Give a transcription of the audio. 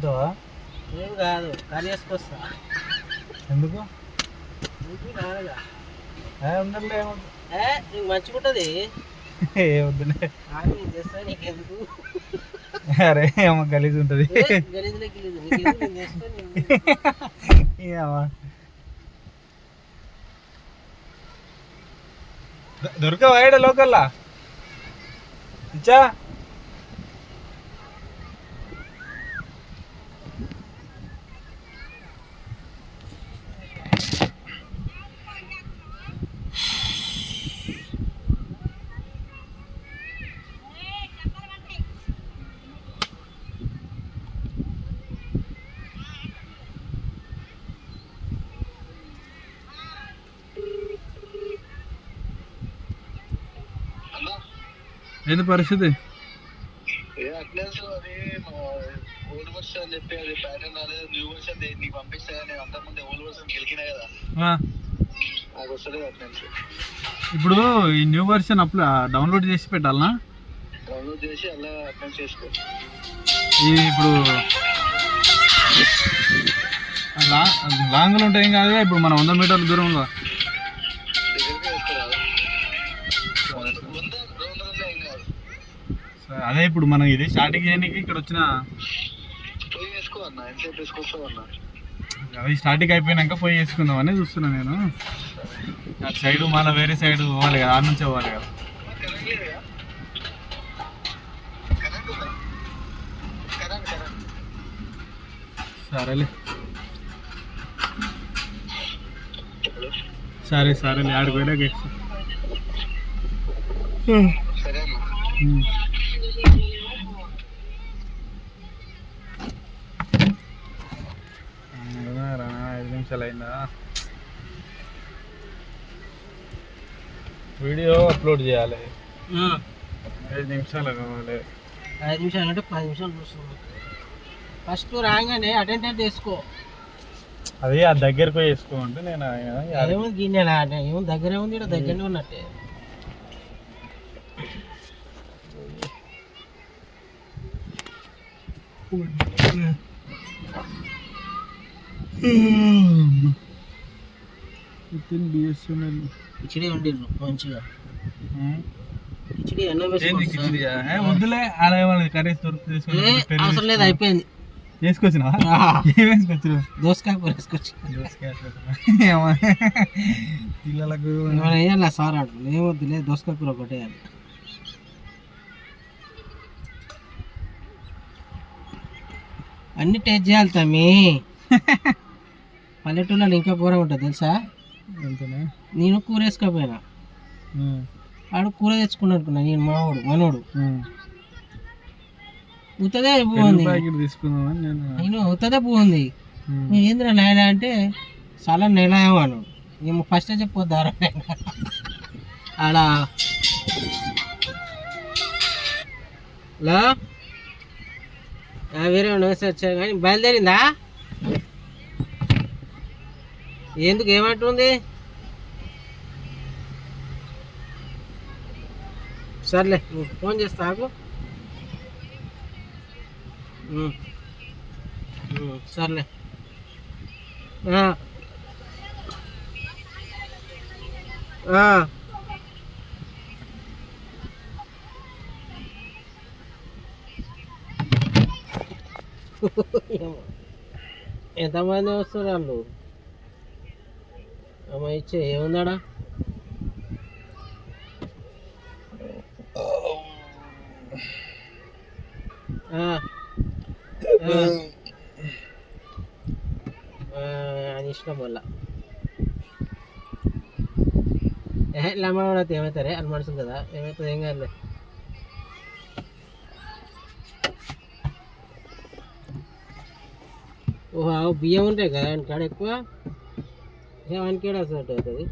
తింటావా? ఏం కాదు, కర్రీ వేసుకొస్తా. ఎందుకు? రాదుగా ఉందండి. నీకు మంచిగుంటది. వద్దులే. నేను చేస్తా, నీకెందుకు? అరే ఏమో గలీజ్ ఉంటుంది. గలీజ్లో దొరకవా ఈడ లోకల్లా? ఇచ్చా ఏంది పరిస్థితి? ఇప్పుడు ఈ న్యూ వర్షన్ అప్పుడు డౌన్లోడ్ చేసి పెట్టాలనా? డౌన్లోడ్ చేసి అలా అప్లోడ్ చేసుకో. ఇప్పుడు లాంగ్లో ఉంటాయి కాదు, ఇప్పుడు మన 100 మీటర్ల దూరంలో. అదే ఇప్పుడు మనం ఇది స్టార్టింగ్ చేయడానికి ఇక్కడ వచ్చిన అవి స్టార్టింగ్ అయిపోయినాక పోయి వేసుకుందామని చూస్తున్నా నేను. అటు సైడు మళ్ళీ వేరే సైడ్ పోవాలి కదా, ఆ నుంచి పోవాలి కదా. సరేలే సరేలే ఆడికి పోయినాక 5 నిమిషాలు అయిందా? వీడియో అప్లోడ్ చేయాలి. 5 నిమిషాలు కావాలి. 5 నిమిషాలు అంటే 10 నిమిషాలు చూస్తున్నాం. ఫస్ట్ రాగానే అటెండెంట్ చేసుకో. అది ఆ దగ్గరకు వేసుకోమంటే నేను ఏమో గిన్నెలా ఏమో దగ్గరే ఉంది, దగ్గరనే ఉన్నట్టే. కిచిడి వండిర్రు మంచిగా. కిచిడి అన్నం వద్దులే, కర్రీస్ దొరుకుతుంది. అవసరం లేదు, అయిపోయింది. వేసుకొచ్చినా దోసకాయ కూర వేసుకొచ్చి పిల్లలకు వేయాలి. సార్ ఆడు ఏమొద్దులే, దోసకాయ కూర ఒకటే. అన్ని టేస్ట్ చేయాలి తమ్మి. పల్లెటూళ్ళలో ఇంకా కూర ఉంటుంది తెలుసా? నేను కూర వేసుకోపోయినా, ఆడు కూర తెచ్చుకుని అనుకున్నా. నేను మనోడు ఉత్తదే బాగుంది, నేను ఉత్తదే బాగుంది. నువ్వు ఏంద్రా నాయన అంటే చాలా నెలవాను. మేము ఫస్ట్ చెప్పొద్దారా ఆడ వేరే వచ్చారు కానీ బయలుదేరిందా? ఎందుకు ఏమంటుంది? సర్లే ఫోన్ చేస్తా ఆకు. సర్లే ఎంతమంది వస్తారు వాళ్ళు? అమ్మ ఇచ్చే ఏముందాడా? అని ఇష్టం వల్ల లమ్మ అయితే ఏమవుతారే అని మనసు కదా, ఏమవుతుంది? ఏం కాదులే. ఓహో బియ్యం ఉంటాయి కదా కాడ ఎక్కువ, ఏమనికేడా అవుతుంది.